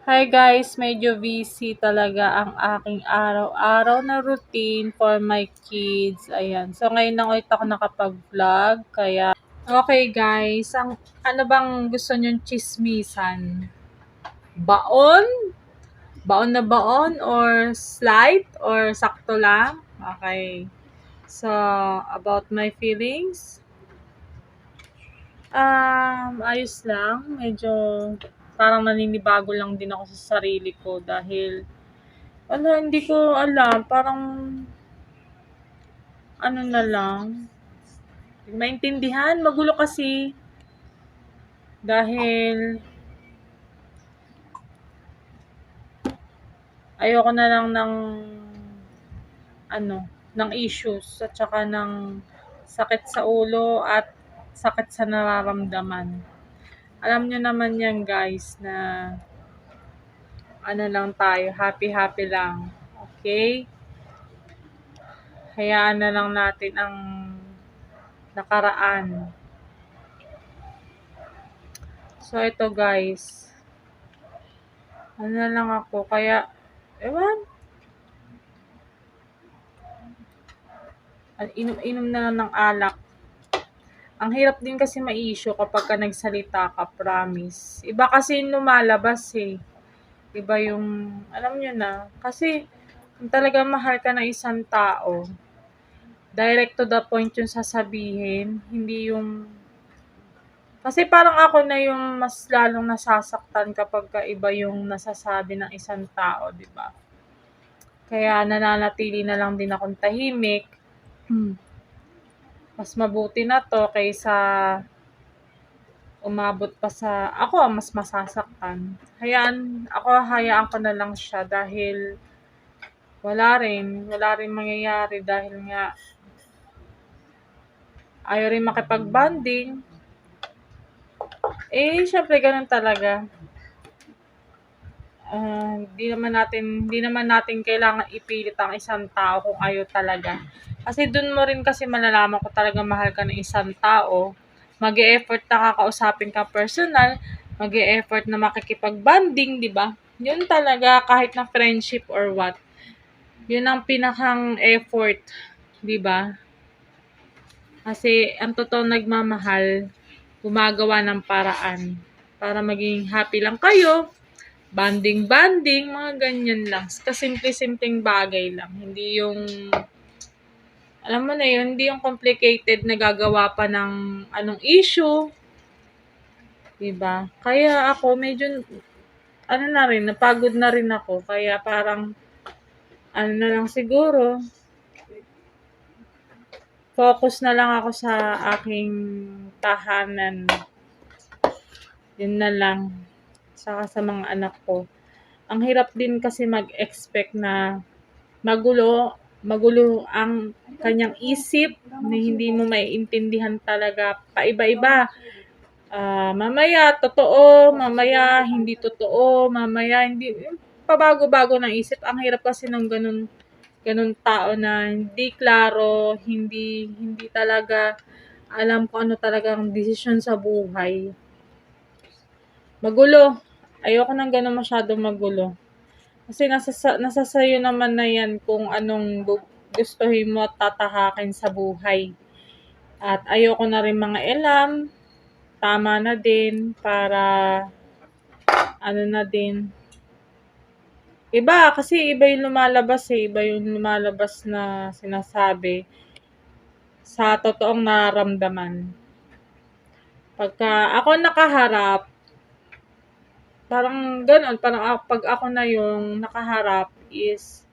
Hi guys, medyo busy talaga ang aking araw-araw na routine for my kids. Ayan. So ngayon lang ulit ako nakapag-vlog. Kaya, okay guys, ano bang gusto nyong chismisan? Baon? Baon na baon? Or slight? Or sakto lang? Okay. So, about my feelings? Ayos lang. Medyo parang naninibago lang din ako sa sarili ko dahil hindi ko alam. Parang ano na lang. Hindi maintindihan. Magulo kasi. Dahil ayoko na lang ng issues at saka ng sakit sa ulo at sakit sa nararamdaman. Alam nyo naman yan guys na lang tayo, happy-happy lang. Okay? Hayaan na lang natin ang nakaraan. So, ito guys. Lang ako. Kaya, ewan. Inom-inom na lang ng alak. Ang hirap din kasi ma-issue kapag ka nagsalita ka, promise. Iba kasi yung lumalabas eh. Iba yung, alam nyo na. Kasi, kung talaga mahal ka ng isang tao, direct to the point yung sasabihin. Hindi yung, kasi parang ako na yung mas lalong nasasaktan kapag ka iba yung nasasabi ng isang tao, di ba? Kaya nananatili na lang din akong tahimik. Mas mabuti na to kaysa umabot pa sa ako ang mas masasaktan. Hayaan ko na lang siya dahil wala rin mangyayari dahil nga ayaw rin makipag-bonding. Syempre ganun talaga. Hindi naman natin kailangan ipilit ang isang tao kung ayaw talaga. Kasi dun mo rin kasi malalaman kung talaga mahal ka ng isang tao. Mag-e-effort na kakausapin ka personal, mag-e-effort na makikipag-bonding, di ba? Yun talaga kahit na friendship or what. Yun ang pinakang effort, di ba? Kasi ang totoong nagmamahal, gumagawa ng paraan para maging happy lang kayo. Banding, mga ganyan lang. Kasimple-simpleng bagay lang. Hindi yung, alam mo na yun, hindi yung complicated na gagawa pa ng anong issue. Diba? Kaya ako, medyo, napagod na rin ako. Kaya parang, na lang siguro, focus na lang ako sa aking tahanan. Yun na lang. Saka sa mga anak ko. Ang hirap din kasi mag-expect na magulo ang kanyang isip na hindi mo maiintindihan talaga. Paiba-iba. Mamaya totoo, mamaya hindi totoo, mamaya hindi. Pabago-bago ng isip. Ang hirap kasi ng ganun tao na hindi klaro, hindi talaga alam kung ano talagang desisyon sa buhay. Magulo. Ayoko nang ganun masyadong magulo. Kasi nasa sayo naman na yan kung anong gustuhin mo at tatahakin sa buhay. At ayoko na rin mga elam. Tama na din para na din. Kasi iba yung lumalabas eh. Iba yung lumalabas na sinasabi sa totoong nararamdaman. Pagka ako nakaharap, parang gano'n, pag ako na yung nakaharap is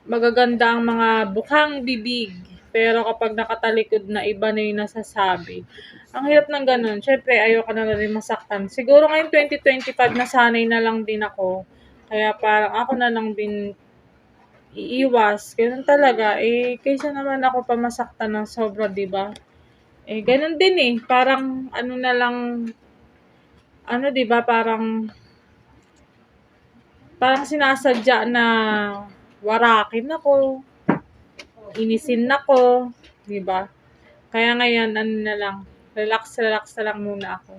magaganda ang mga bukhang bibig. Pero kapag nakatalikod na, iba na yung nasasabi. Ang hirap ng gano'n. Siyempre, ayoko na rin masaktan. Siguro ngayon 2025, nasanay na lang din ako. Kaya parang ako na lang din iiwas. Ganun talaga. Kaysa naman ako pa masaktan ng sobra, diba? Ganun din eh. Parang na lang, diba, parang sinasadya na warakin ako, inisin ako, di ba? Kaya ngayon, na lang, relax na lang muna ako.